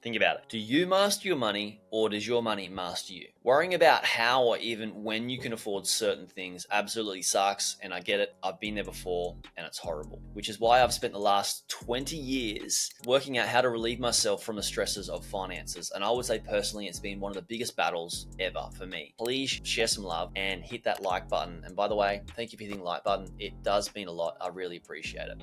Think about it. Do you master your money or does your money master you? Worrying about how or even when you can afford certain things absolutely sucks, and I get it. I've been there before and it's horrible, which is why I've spent the last 20 years working out how to relieve myself from the stresses of finances. And I would say personally, it's been one of the biggest battles ever for me. Please share some love and hit that like button. And by the way, thank you for hitting the like button. It does mean a lot. I really appreciate it.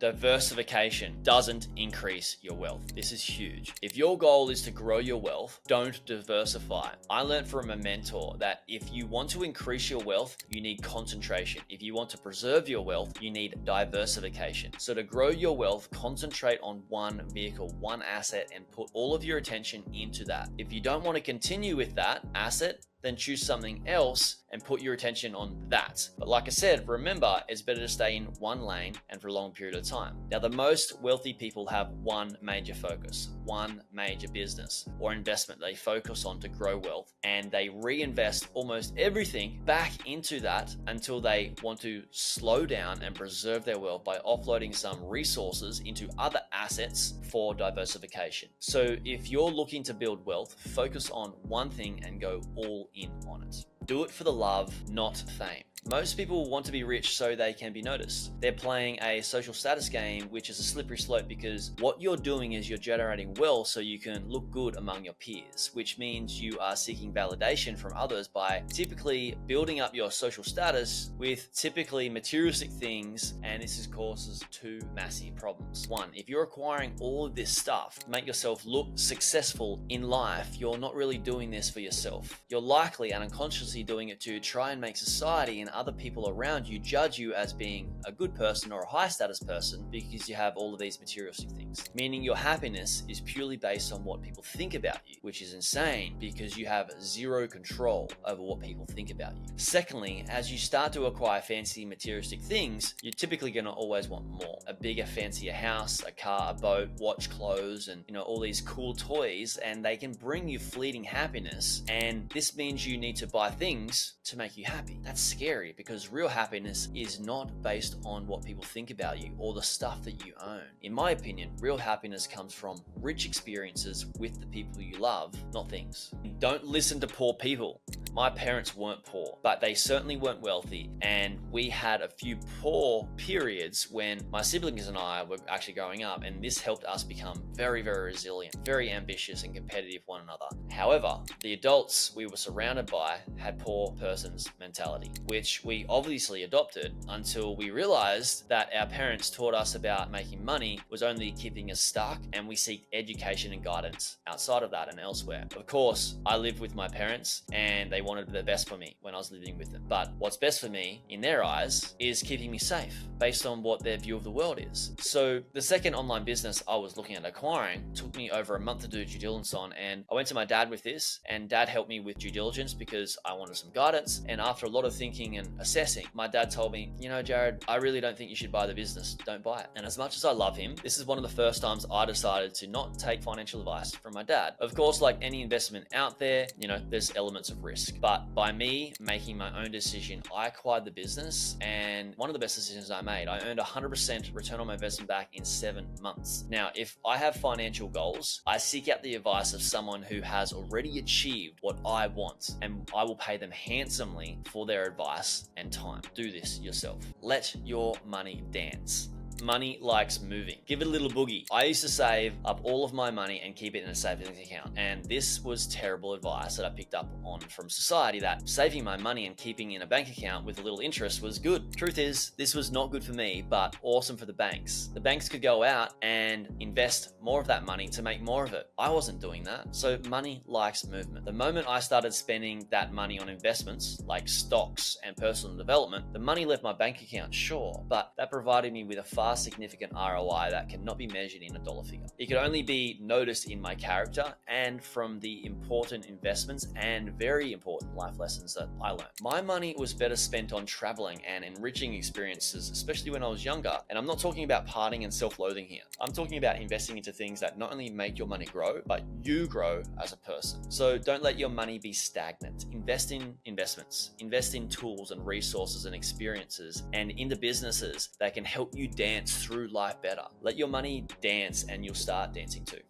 Diversification doesn't increase your wealth. This is huge. If your goal is to grow your wealth, don't diversify. I learned from a mentor that if you want to increase your wealth, you need concentration. If you want to preserve your wealth, you need diversification. So to grow your wealth, concentrate on one vehicle, one asset, and put all of your attention into that. If you don't want to continue with that asset, then choose something else and put your attention on that. But like I said, remember, it's better to stay in one lane and for a long period of time. Now, the most wealthy people have one major focus, one major business or investment they focus on to grow wealth, and they reinvest almost everything back into that until they want to slow down and preserve their wealth by offloading some resources into other assets for diversification. So if you're looking to build wealth, focus on one thing and go all in on it. Do it for the love, not fame. Most people want to be rich so they can be noticed. They're playing a social status game, which is a slippery slope because what you're doing is you're generating wealth so you can look good among your peers, which means you are seeking validation from others by typically building up your social status with typically materialistic things, and this causes two massive problems. One, if you're acquiring all of this stuff to make yourself look successful in life, you're not really doing this for yourself. You're likely and unconsciously doing it to try and make society and other people around you judge you as being a good person or a high status person because you have all of these materialistic things, meaning your happiness is purely based on what people think about you, which is insane because you have zero control over what people think about you. Secondly, as you start to acquire fancy materialistic things, you're typically going to always want more. A bigger, fancier house, a car, a boat, watch, clothes, and all these cool toys, and they can bring you fleeting happiness. And this means you need to buy things to make you happy. That's scary because real happiness is not based on what people think about you or the stuff that you own. In my opinion, real happiness comes from rich experiences with the people you love, not things. Don't listen to poor people. My parents weren't poor, but they certainly weren't wealthy. And we had a few poor periods when my siblings and I were actually growing up, and this helped us become very, very resilient, very ambitious and competitive with one another. However, the adults we were surrounded by had poor person's mentality, which we obviously adopted until we realized that our parents taught us about making money was only keeping us stuck, and we seeked education and guidance outside of that and elsewhere. Of course, I lived with my parents and they wanted the best for me when I was living with them. But what's best for me, in their eyes, is keeping me safe based on what their view of the world is. So the second online business I was looking at acquiring took me over a month to do due diligence on, and I went to my dad with this, and dad helped me with due diligence because I wanted some guidance. And after a lot of thinking and assessing, my dad told me, Jared, I really don't think you should buy the business. Don't buy it. And as much as I love him, this is one of the first times I decided to not take financial advice from my dad. Of course, like any investment out there, there's elements of risk. But by me making my own decision, I acquired the business, and one of the best decisions I made. I earned 100% return on my investment back in 7 months. Now, if I have financial goals, I seek out the advice of someone who has already achieved what I want, and I will pay them handsomely for their advice and time. Do this yourself. Let your money dance. Money likes moving. Give it a little boogie. I used to save up all of my money and keep it in a savings account. And this was terrible advice that I picked up on from society, that saving my money and keeping in a bank account with a little interest was good. Truth is, this was not good for me, but awesome for the banks. The banks could go out and invest more of that money to make more of it. I wasn't doing that. So money likes movement. The moment I started spending that money on investments like stocks and personal development, the money left my bank account, sure, but that provided me with a far significant ROI that cannot be measured in a dollar figure. It could only be noticed in my character and from the important investments and very important life lessons that I learned. My money was better spent on traveling and enriching experiences, especially when I was younger. And I'm not talking about partying and self-loathing here. I'm talking about investing into things that not only make your money grow, but you grow as a person. So don't let your money be stagnant. Invest in investments. Invest in tools and resources and experiences and into businesses that can help you dance through life better. Let your money dance and you'll start dancing too.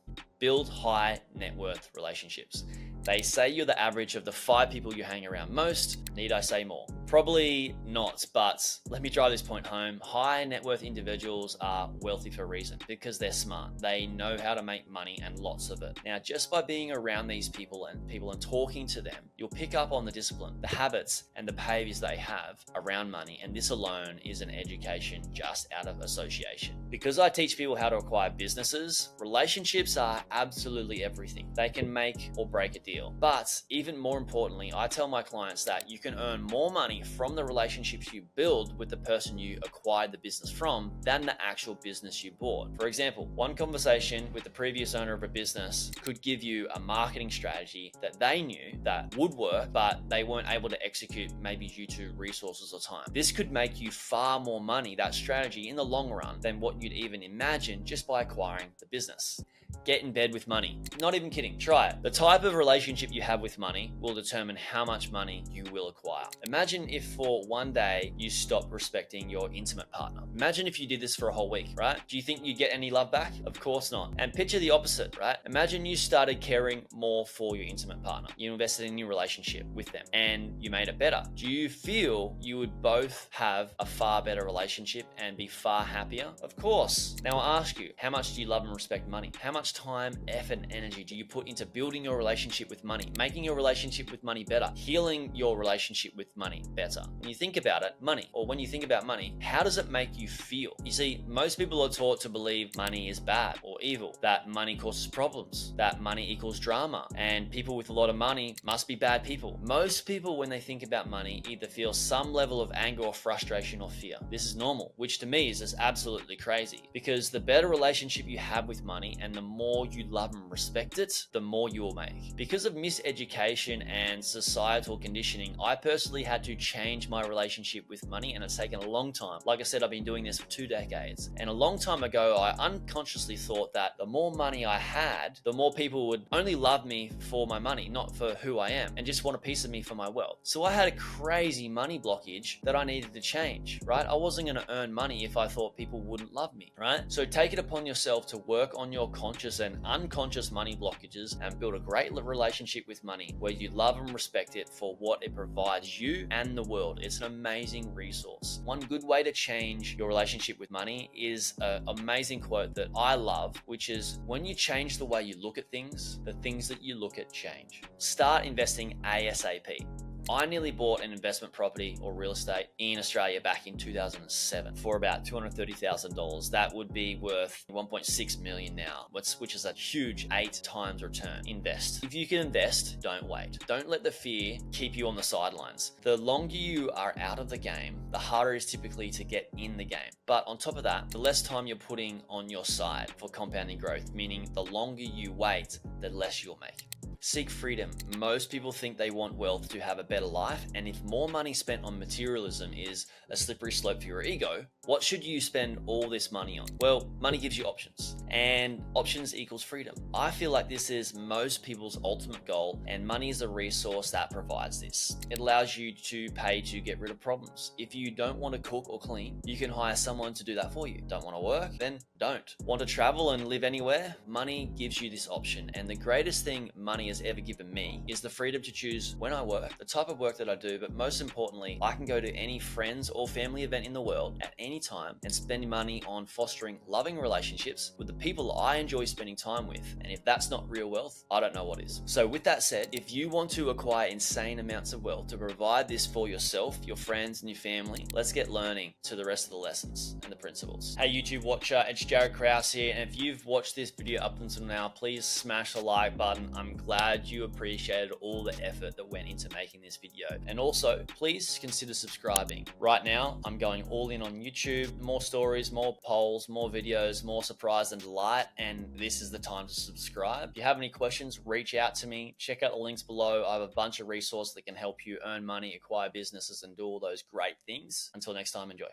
build high net worth relationships. They say you're the average of the 5 people you hang around most. Need I say more? Probably not, but let me drive this point home. High net worth individuals are wealthy for a reason, because they're smart. They know how to make money, and lots of it. Now, just by being around these people and talking to them, you'll pick up on the discipline, the habits, and the behaviors they have around money. And this alone is an education just out of association. Because I teach people how to acquire businesses, relationships are absolutely everything. They can make or break a deal. But even more importantly, I tell my clients that you can earn more money from the relationships you build with the person you acquired the business from than the actual business you bought. For example, one conversation with the previous owner of a business could give you a marketing strategy that they knew that would work, but they weren't able to execute, maybe due to resources or time. This could make you far more money, that strategy, in the long run than what you'd even imagine just by acquiring the business. Get in bed with money. Not even kidding. Try it. The type of relationship you have with money will determine how much money you will acquire. Imagine if for one day you stopped respecting your intimate partner. Imagine if you did this for a whole week, right? Do you think you'd get any love back? Of course not. And picture the opposite, right? Imagine you started caring more for your intimate partner. You invested in your relationship with them and you made it better. Do you feel you would both have a far better relationship and be far happier? Of course. Now I ask you, how much do you love and respect money? How much time, effort, and energy do you put into building your relationship with money, making your relationship with money better, healing your relationship with money better? When you think about it, when you think about money, how does it make you feel? You see, most people are taught to believe money is bad or evil, that money causes problems, that money equals drama, and people with a lot of money must be bad people. Most people, when they think about money, either feel some level of anger or frustration or fear. This is normal, which to me is just absolutely crazy, because the better relationship you have with money and the more you love and respect it, the more you will make. Because of miseducation and societal conditioning, I personally had to change my relationship with money, and it's taken a long time. Like I said, I've been doing this for 2 decades. And a long time ago, I unconsciously thought that the more money I had, the more people would only love me for my money, not for who I am, and just want a piece of me for my wealth. So I had a crazy money blockage that I needed to change, right? I wasn't going to earn money if I thought people wouldn't love me, right? So take it upon yourself to work on your conscious and unconscious money blockages and build a great relationship with money where you love and respect it for what it provides you and the world. It's an amazing resource. One good way to change your relationship with money is an amazing quote that I love, which is, when you change the way you look at things, the things that you look at change. Start investing ASAP. I nearly bought an investment property or real estate in Australia back in 2007 for about $230,000. That would be worth 1.6 million now, which is a huge 8 times return. Invest. If you can invest, don't wait. Don't let the fear keep you on the sidelines. The longer you are out of the game, the harder it is typically to get in the game. But on top of that, the less time you're putting on your side for compounding growth, meaning the longer you wait, the less you'll make. Seek freedom. Most people think they want wealth to have a better life, and if more money spent on materialism is a slippery slope for your ego, what should you spend all this money on? Well, money gives you options, and options equals freedom. I feel like this is most people's ultimate goal, and money is a resource that provides this. It allows you to pay to get rid of problems. If you don't want to cook or clean, you can hire someone to do that for you. Don't want to work? Then don't. Want to travel and live anywhere? Money gives you this option, and the greatest thing money has ever given me is the freedom to choose when I work, the type of work that I do, but most importantly, I can go to any friends or family event in the world at any time and spend money on fostering loving relationships with the people I enjoy spending time with. And if that's not real wealth, I don't know what is. So with that said, if you want to acquire insane amounts of wealth to provide this for yourself, your friends, and your family, let's get learning to the rest of the lessons and the principles. Hey YouTube watcher, it's Jared Krause here, and if you've watched this video up until now, please smash the like button. I'm glad you appreciated all the effort that went into making this video. And also, please consider subscribing. Right now, I'm going all in on YouTube. More stories, more polls, more videos, more surprise and delight, and this is the time to subscribe. If you have any questions, reach out to me. Check out the links below. I have a bunch of resources that can help you earn money, acquire businesses, and do all those great things. Until next time, enjoy.